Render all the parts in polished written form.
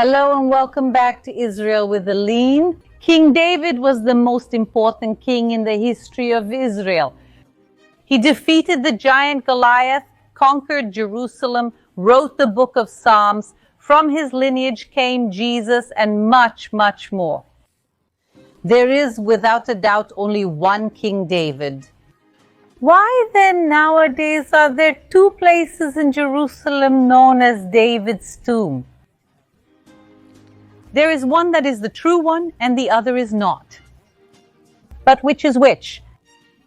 Hello and welcome back to Israel with Aline. King David was the most important king in the history of Israel. He defeated the giant Goliath, conquered Jerusalem, wrote the book of Psalms. From his lineage came Jesus and much, much more. There is, without a doubt, only one King David. Why then nowadays are there two places in Jerusalem known as David's tomb? There is one that is the true one and the other is not. But which is which?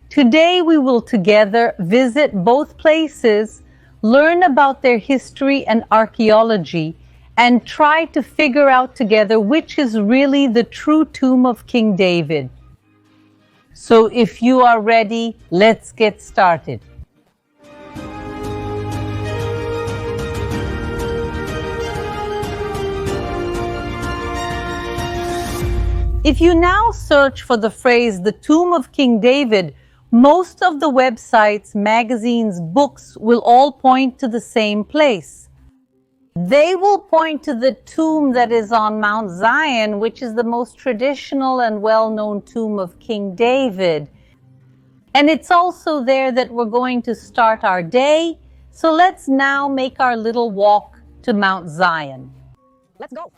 Today we will together visit both places, learn about their history and archaeology, and try to figure out together which is really the true tomb of King David. So if you are ready, let's get started. If you now search for the phrase the tomb of King David, most of the websites, magazines, books will all point to the same place. They will point to the tomb that is on Mount Zion, which is the most traditional and well-known tomb of King David. And it's also there that we're going to start our day. So let's now make our little walk to Mount Zion. Let's go.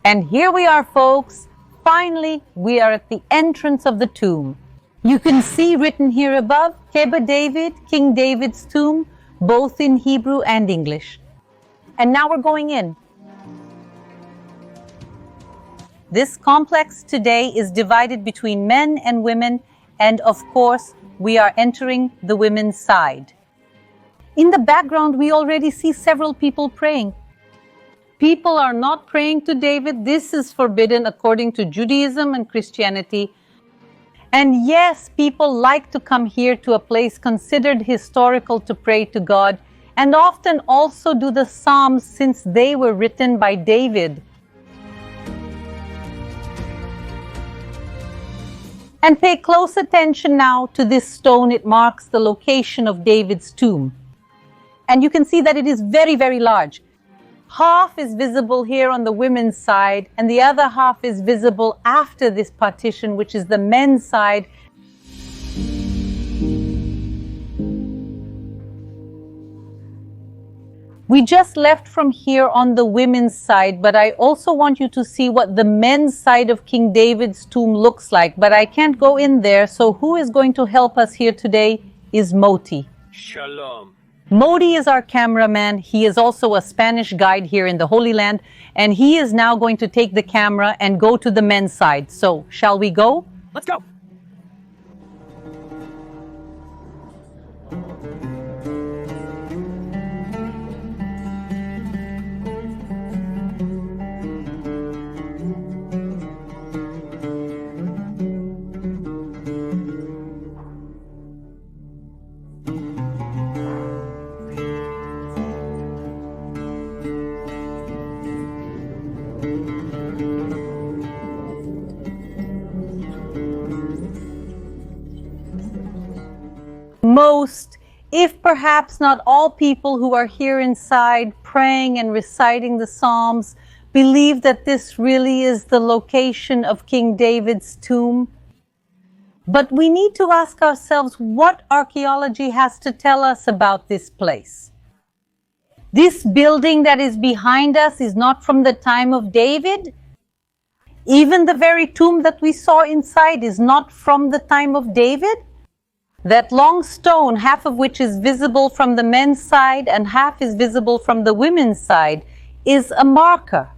And here we are, folks. Finally, we are at the entrance of the tomb. You can see written here above, Keba David, King David's tomb, both in Hebrew and English. And now we're going in. This complex today is divided between men and women, and of course, we are entering the women's side. In the background, we already see several people praying. People are not praying to David. This is forbidden according to Judaism and Christianity. And yes, people like to come here to a place considered historical to pray to God, and often also do the Psalms since they were written by David. And pay close attention now to this stone. It marks the location of David's tomb. And you can see that it is very, very large. Half is visible here on the women's side, and the other half is visible after this partition, which is the men's side. We just left from here on the women's side, but I also want you to see what the men's side of King David's tomb looks like. But I can't go in there, so who is going to help us here today is Moti. Shalom. Modi is our cameraman. He is also a Spanish guide here in the Holy Land, and he is now going to take the camera and go to the men's side. So, shall we go? Let's go. Most, if perhaps not all people who are here inside praying and reciting the Psalms believe that this really is the location of King David's tomb. But we need to ask ourselves what archaeology has to tell us about this place. This building that is behind us is not from the time of David. Even the very tomb that we saw inside is not from the time of David. That long stone, half of which is visible from the men's side and half is visible from the women's side, is a marker.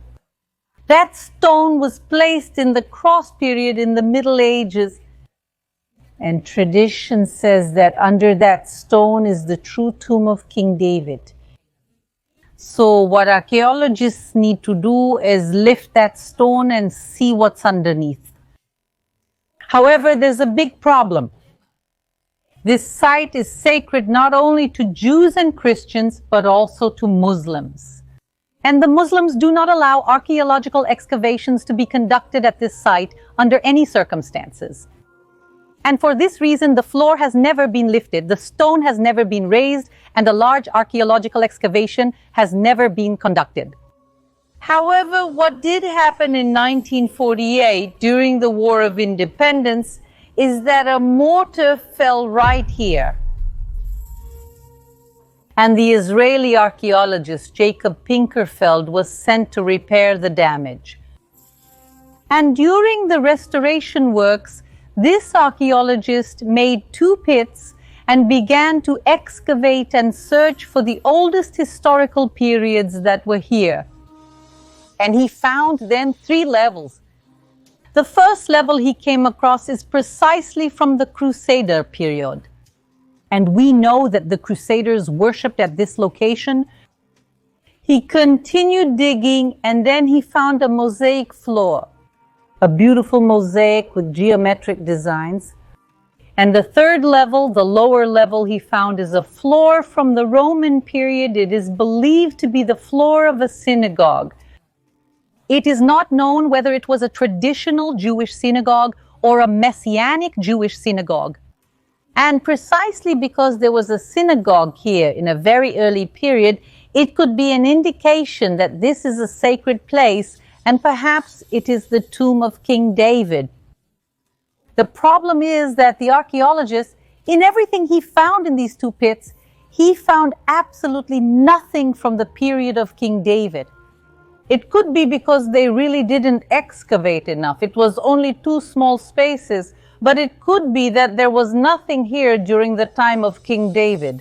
That stone was placed in the cross period in the Middle Ages, and tradition says that under that stone is the true tomb of King David. So what archaeologists need to do is lift that stone and see what's underneath. However, there's a big problem. This site is sacred not only to Jews and Christians, but also to Muslims. And the Muslims do not allow archaeological excavations to be conducted at this site under any circumstances. And for this reason, the floor has never been lifted, the stone has never been raised, and a large archaeological excavation has never been conducted. However, what did happen in 1948 during the War of Independence is that a mortar fell right here. And the Israeli archaeologist Jacob Pinkerfeld was sent to repair the damage. And during the restoration works, this archaeologist made 2 pits and began to excavate and search for the oldest historical periods that were here. And he found then 3 levels. The first level he came across is precisely from the Crusader period. And we know that the Crusaders worshipped at this location. He continued digging, and then he found a mosaic floor, a beautiful mosaic with geometric designs. And the third level, the lower level, he found is a floor from the Roman period. It is believed to be the floor of a synagogue. It is not known whether it was a traditional Jewish synagogue or a messianic Jewish synagogue. And precisely because there was a synagogue here in a very early period, it could be an indication that this is a sacred place, and perhaps it is the tomb of King David. The problem is that the archaeologist, in everything he found in these 2 pits, he found absolutely nothing from the period of King David. It could be because they really didn't excavate enough. It was only 2 small spaces, but it could be that there was nothing here during the time of King David.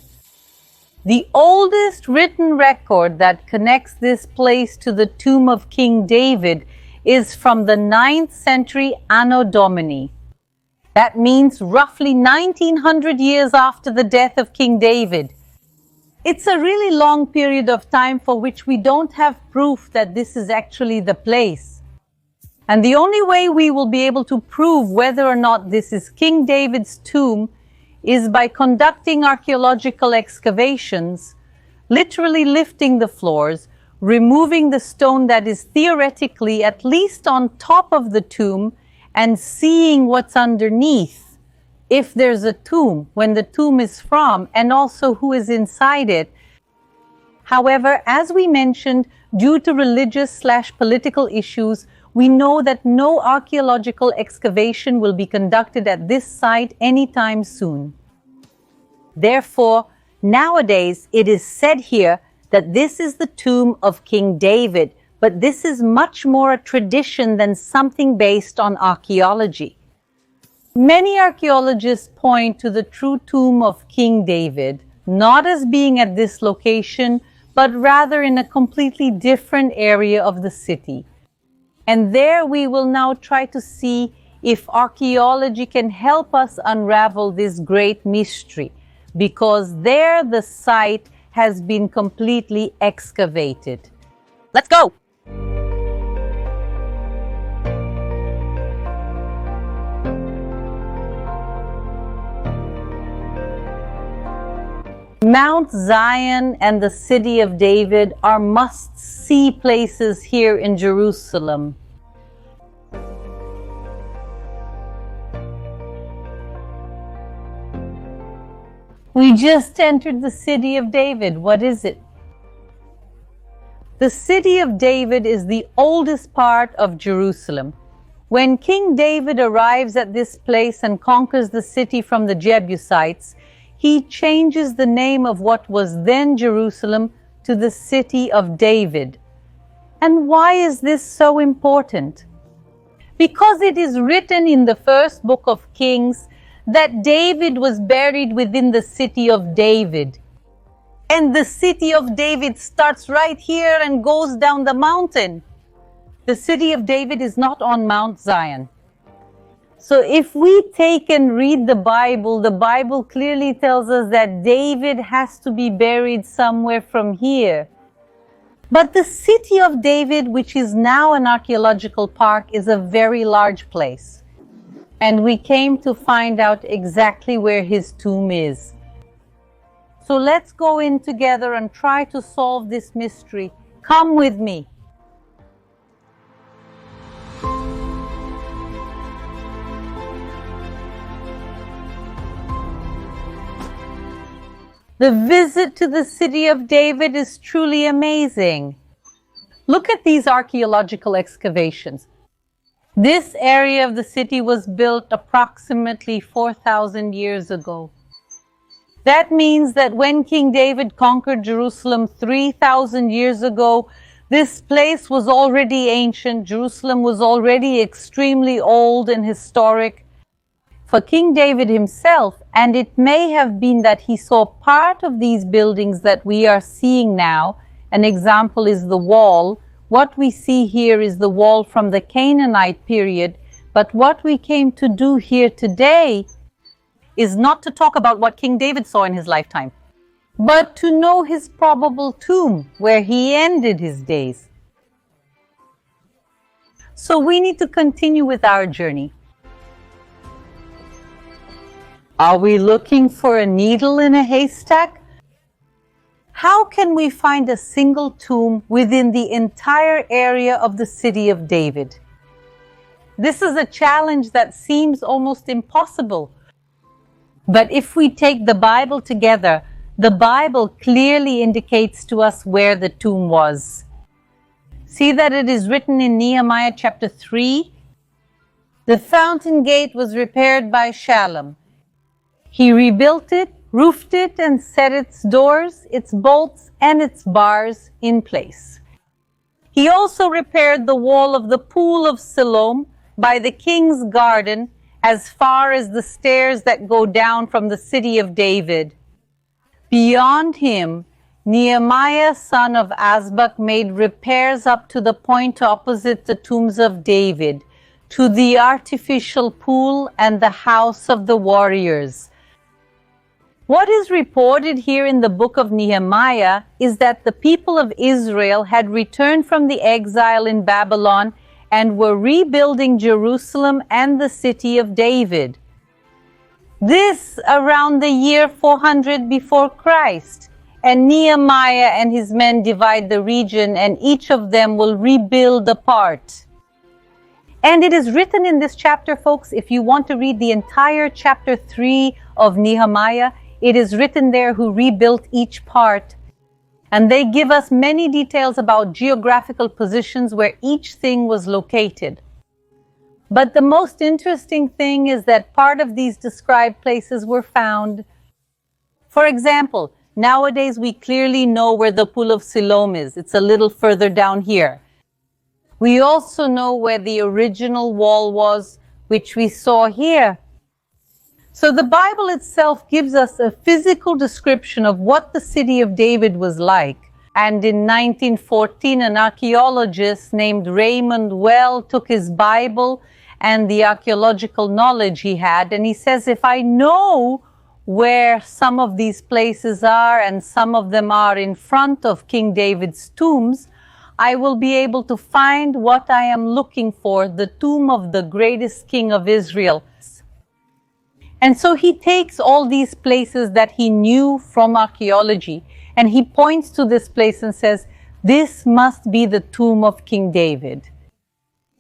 The oldest written record that connects this place to the tomb of King David is from the 9th century Anno Domini. That means roughly 1900 years after the death of King David. It's a really long period of time for which we don't have proof that this is actually the place. And the only way we will be able to prove whether or not this is King David's tomb is by conducting archaeological excavations, literally lifting the floors, removing the stone that is theoretically at least on top of the tomb, and seeing what's underneath. If there's a tomb, when the tomb is from, and also who is inside it. However, as we mentioned, due to religious/political issues, we know that no archaeological excavation will be conducted at this site anytime soon. Therefore, nowadays it is said here that this is the tomb of King David, but this is much more a tradition than something based on archaeology. Many archaeologists point to the true tomb of King David, not as being at this location, but rather in a completely different area of the city. And there we will now try to see if archaeology can help us unravel this great mystery, because there the site has been completely excavated. Let's go! Mount Zion and the city of David are must-see places here in Jerusalem. We just entered the city of David. What is it? The city of David is the oldest part of Jerusalem. When King David arrives at this place and conquers the city from the Jebusites, he changes the name of what was then Jerusalem to the city of David. And why is this so important? Because it is written in the first book of Kings that David was buried within the city of David. And the city of David starts right here and goes down the mountain. The city of David is not on Mount Zion. So if we take and read the Bible clearly tells us that David has to be buried somewhere from here. But the city of David, which is now an archaeological park, is a very large place. And we came to find out exactly where his tomb is. So let's go in together and try to solve this mystery Come with me. The visit to the city of David is truly amazing. Look at these archaeological excavations. This area of the city was built approximately 4,000 years ago. That means that when King David conquered Jerusalem 3,000 years ago, this place was already ancient. Jerusalem was already extremely old and historic for King David himself, and it may have been that he saw part of these buildings that we are seeing now. An example is the wall. What we see here is the wall from the Canaanite period, but what we came to do here today is not to talk about what King David saw in his lifetime, but to know his probable tomb, where he ended his days. So we need to continue with our journey. Are we looking for a needle in a haystack? How can we find a single tomb within the entire area of the city of David? This is a challenge that seems almost impossible. But if we take the Bible together, the Bible clearly indicates to us where the tomb was. See that it is written in Nehemiah chapter 3. The fountain gate was repaired by Shallum. He rebuilt it, roofed it, and set its doors, its bolts, and its bars in place. He also repaired the wall of the pool of Siloam by the king's garden as far as the stairs that go down from the city of David. Beyond him, Nehemiah, son of Azbuk, made repairs up to the point opposite the tombs of David, to the artificial pool and the house of the warriors. What is reported here in the book of Nehemiah is that the people of Israel had returned from the exile in Babylon and were rebuilding Jerusalem and the city of David. This around the year 400 before Christ. And Nehemiah and his men divide the region, and each of them will rebuild a part. And it is written in this chapter, folks, if you want to read the entire chapter 3 of Nehemiah, it is written there who rebuilt each part. And they give us many details about geographical positions where each thing was located. But the most interesting thing is that part of these described places were found. For example, nowadays we clearly know where the pool of Siloam is. It's a little further down here. We also know where the original wall was, which we saw here. So the Bible itself gives us a physical description of what the city of David was like. And in 1914, an archaeologist named Raymond Well took his Bible and the archaeological knowledge he had, and he says, if I know where some of these places are, and some of them are in front of King David's tombs, I will be able to find what I am looking for, the tomb of the greatest king of Israel. And so he takes all these places that he knew from archaeology, and he points to this place and says, this must be the tomb of King David.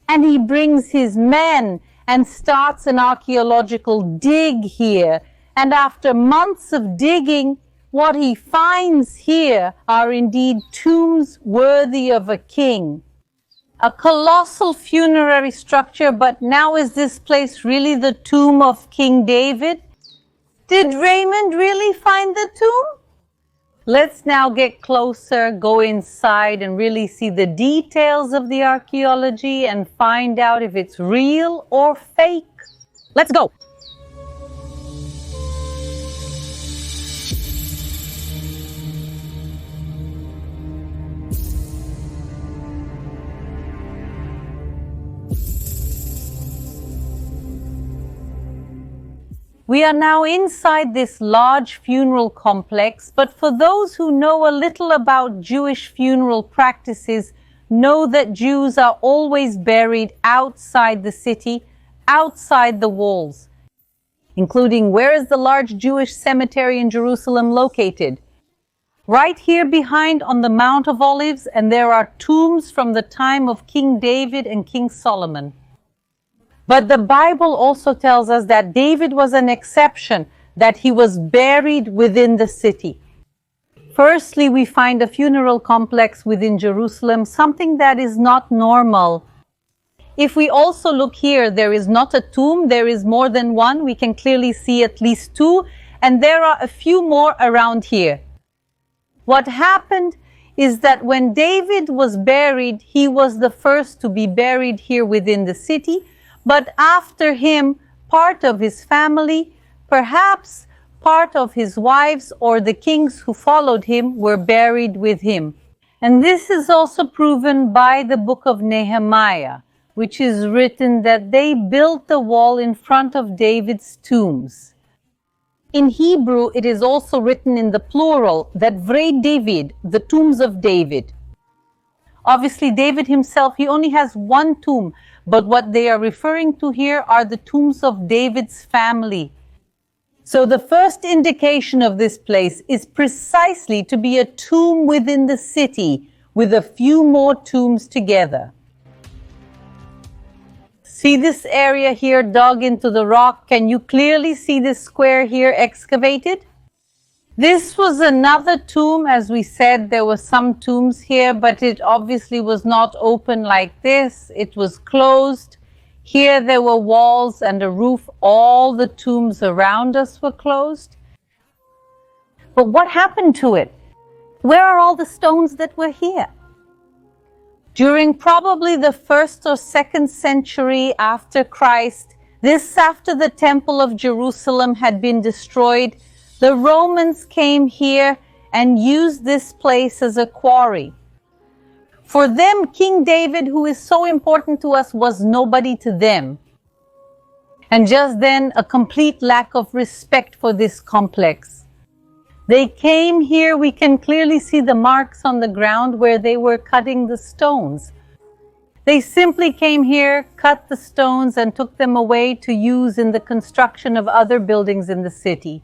And he brings his men and starts an archaeological dig here. And after months of digging, what he finds here are indeed tombs worthy of a king. A colossal funerary structure, but now is this place really the tomb of King David? Did Raymond really find the tomb? Let's now get closer, go inside and really see the details of the archaeology and find out if it's real or fake. Let's go. We are now inside this large funeral complex, but for those who know a little about Jewish funeral practices, know that Jews are always buried outside the city, outside the walls, including where is the large Jewish cemetery in Jerusalem located? right here behind on the Mount of Olives, and there are tombs from the time of King David and King Solomon. But the Bible also tells us that David was an exception, that he was buried within the city. Firstly, we find a funeral complex within Jerusalem, something that is not normal. If we also look here, there is not a tomb, there is more than one. We can clearly see at least two, and there are a few more around here. What happened is that when David was buried, he was the first to be buried here within the city, but after him, part of his family, perhaps part of his wives or the kings who followed him, were buried with him. And this is also proven by the book of Nehemiah, which is written that they built the wall in front of David's tombs. In Hebrew, it is also written in the plural that Vrei David, the tombs of David. Obviously, David himself, he only has one tomb, but what they are referring to here are the tombs of David's family. So the first indication of this place is precisely to be a tomb within the city with a few more tombs together. See this area here dug into the rock? Can you clearly see this square here excavated? This was another tomb. As we said, there were some tombs here, but it obviously was not open like this. It was closed. Here there were walls and a roof. All the tombs around us were closed. But what happened to it? Where are all the stones that were here? During probably the 1st or 2nd century after Christ, this after the Temple of Jerusalem had been destroyed, the Romans came here and used this place as a quarry. For them, King David, who is so important to us, was nobody to them. And just then, a complete lack of respect for this complex. They came here, we can clearly see the marks on the ground where they were cutting the stones. They simply came here, cut the stones, and took them away to use in the construction of other buildings in the city.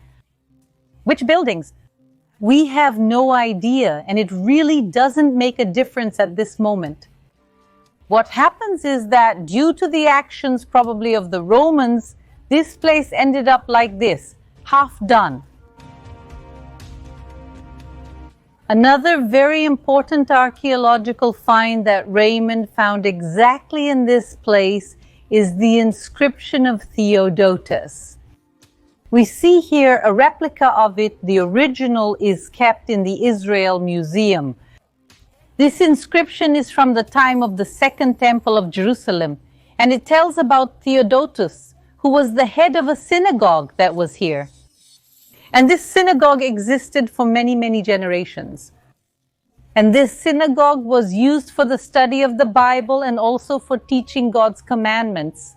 Which buildings? We have no idea, and it really doesn't make a difference at this moment. What happens is that due to the actions probably of the Romans, this place ended up like this, half done. Another very important archaeological find that Raymond found exactly in this place is the inscription of Theodotus. We see here a replica of it. The original is kept in the Israel Museum. This inscription is from the time of the Second Temple of Jerusalem, and it tells about Theodotus, who was the head of a synagogue that was here. And this synagogue existed for many, many generations. And this synagogue was used for the study of the Bible and also for teaching God's commandments.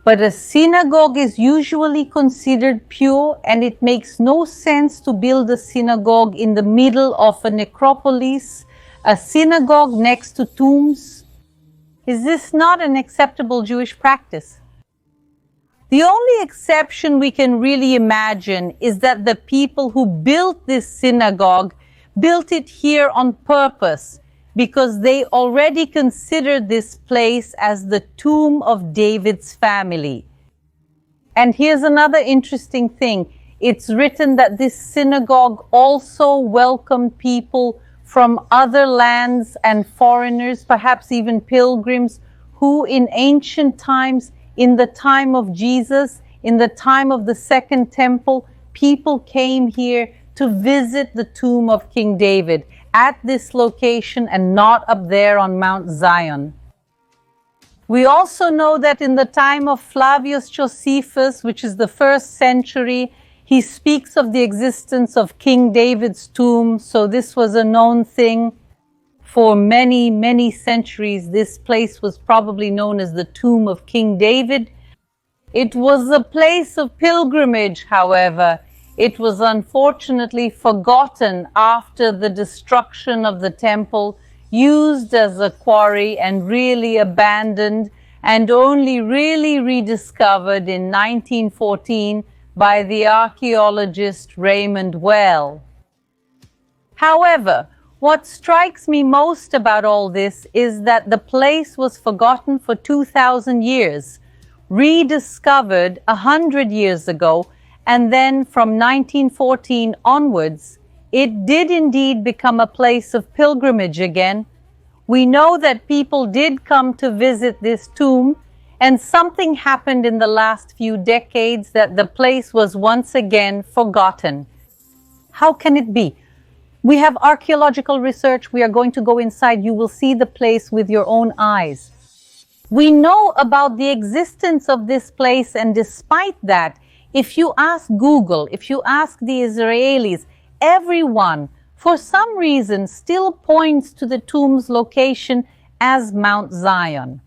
But a synagogue is usually considered pure, and it makes no sense to build a synagogue in the middle of a necropolis, a synagogue next to tombs. Is this not an acceptable Jewish practice? The only exception we can really imagine is that the people who built this synagogue built it here on purpose, because they already considered this place as the tomb of David's family. And here's another interesting thing. It's written that this synagogue also welcomed people from other lands and foreigners, perhaps even pilgrims, who in ancient times, in the time of Jesus, in the time of the Second Temple, people came here to visit the tomb of King David at this location and not up there on Mount Zion. We also know that in the time of Flavius Josephus, which is the 1st century, he speaks of the existence of King David's tomb. So this was a known thing. For many, many centuries, this place was probably known as the tomb of King David. It was a place of pilgrimage, however. It was unfortunately forgotten after the destruction of the temple, used as a quarry and really abandoned, and only really rediscovered in 1914 by the archaeologist Raymond Well. However, what strikes me most about all this is that the place was forgotten for 2,000 years, rediscovered 100 years ago, and then from 1914 onwards, it did indeed become a place of pilgrimage again. We know that people did come to visit this tomb, and something happened in the last few decades that the place was once again forgotten. How can it be? We have archaeological research. We are going to go inside. You will see the place with your own eyes. We know about the existence of this place, and despite that, if you ask Google, if you ask the Israelis, everyone, for some reason, still points to the tomb's location as Mount Zion.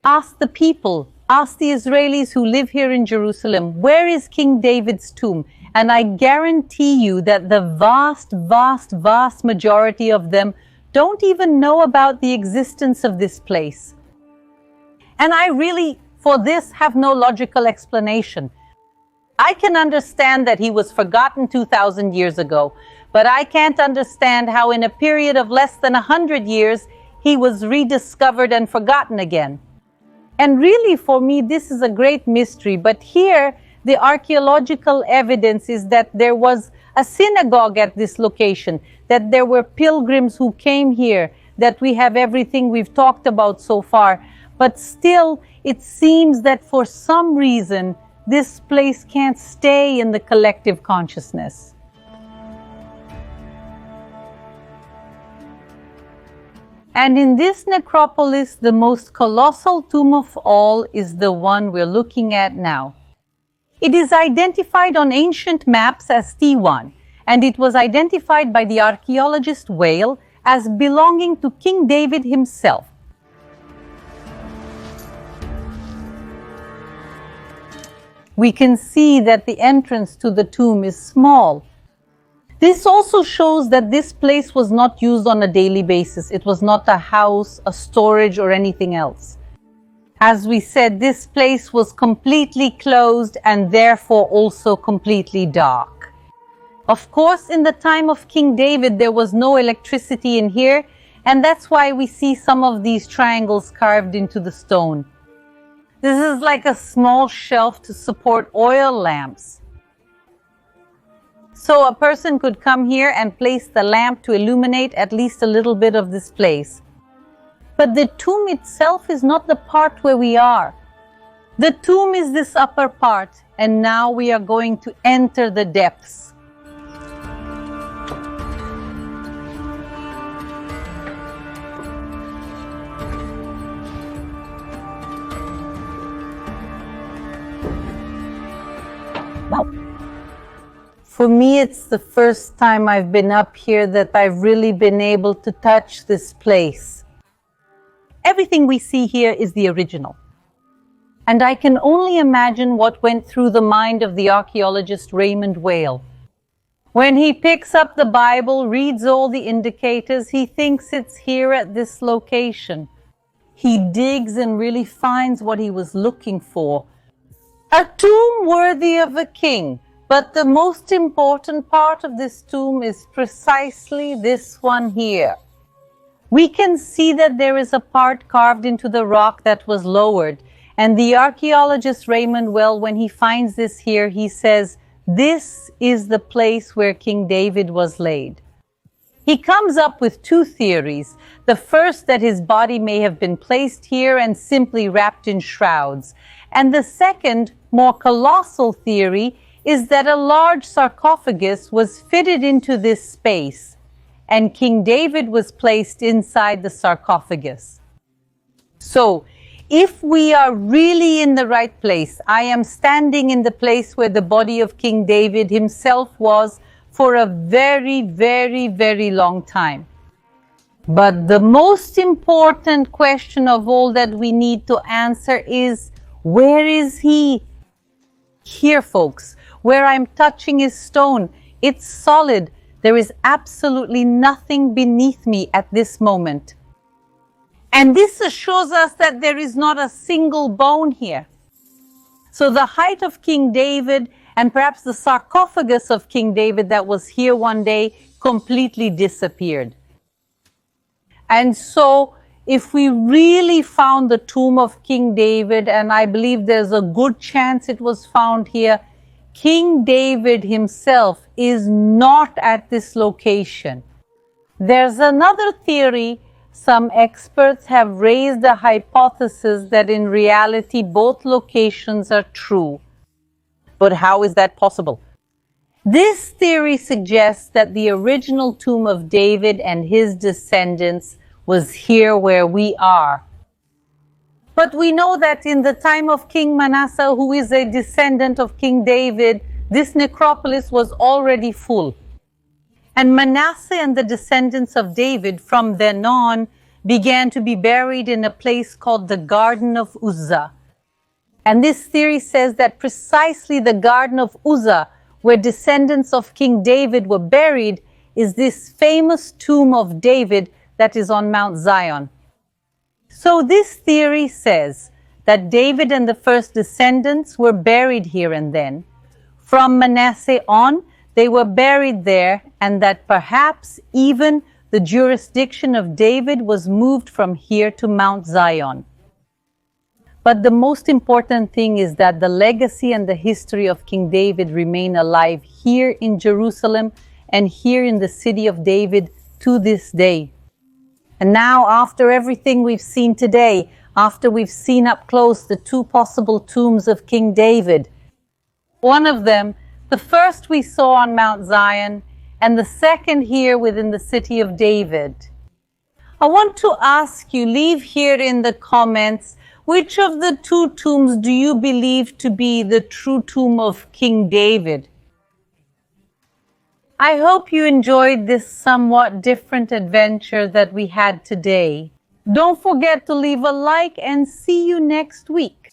Ask the people, ask the Israelis who live here in Jerusalem, where is King David's tomb? And I guarantee you that the vast majority of them don't even know about the existence of this place. And I really, for this, have no logical explanation. I can understand that he was forgotten 2,000 years ago, but I can't understand how in a period of less than 100 years, he was rediscovered and forgotten again. And really, for me, this is a great mystery. But here, the archaeological evidence is that there was a synagogue at this location, that there were pilgrims who came here, that we have everything we've talked about so far. But still, it seems that for some reason, this place can't stay in the collective consciousness. And in this necropolis, the most colossal tomb of all is the one we're looking at now. It is identified on ancient maps as T1, and it was identified by the archaeologist Whale as belonging to King David himself. We can see that the entrance to the tomb is small. This also shows that this place was not used on a daily basis. It was not a house, a storage, or anything else. As we said, this place was completely closed and therefore also completely dark. Of course, in the time of King David, there was no electricity in here, and that's why we see some of these triangles carved into the stone. This is like a small shelf to support oil lamps. So a person could come here and place the lamp to illuminate at least a little bit of this place. But the tomb itself is not the part where we are. The tomb is this upper part, and now we are going to enter the depths. For me, it's the first time I've been up here that I've really been able to touch this place. Everything we see here is the original. And I can only imagine what went through the mind of the archaeologist Raymond Whale. When he picks up the Bible, reads all the indicators, he thinks it's here at this location. He digs and really finds what he was looking for. A tomb worthy of a king. But the most important part of this tomb is precisely this one here. We can see that there is a part carved into the rock that was lowered. And the archaeologist Raymond Well, when he finds this here, he says, this is the place where King David was laid. He comes up with two theories. The first, that his body may have been placed here and simply wrapped in shrouds. And the second, more colossal theory, is that a large sarcophagus was fitted into this space, and King David was placed inside the sarcophagus. So, if we are really in the right place, I am standing in the place where the body of King David himself was for a very, very, very long time. But the most important question of all that we need to answer is, where is he? Here, folks. Where I'm touching is stone. It's solid. There is absolutely nothing beneath me at this moment. And this assures us that there is not a single bone here. So the height of King David And perhaps the sarcophagus of King David that was here one day completely disappeared. And so, if we really found the tomb of King David, and I believe there's a good chance it was found here, King David himself is not at this location. There's another theory. Some experts have raised a hypothesis that in reality both locations are true. But how is that possible? This theory suggests that the original tomb of David and his descendants was here where we are. But we know that in the time of King Manasseh, who is a descendant of King David, this necropolis was already full. And Manasseh and the descendants of David from then on began to be buried in a place called the Garden of Uzzah. And this theory says that precisely the Garden of Uzzah, where descendants of King David were buried, is this famous tomb of David that is on Mount Zion. So this theory says that David and the first descendants were buried here and then. From Manasseh on, they were buried there, and that perhaps even the jurisdiction of David was moved from here to Mount Zion. But the most important thing is that the legacy and the history of King David remain alive here in Jerusalem and here in the city of David to this day. And now, after everything we've seen today, after we've seen up close the two possible tombs of King David, one of them, the first we saw on Mount Zion, and the second here within the city of David. I want to ask you, leave here in the comments, which of the two tombs do you believe to be the true tomb of King David? I hope you enjoyed this somewhat different adventure that we had today. Don't forget to leave a like and see you next week.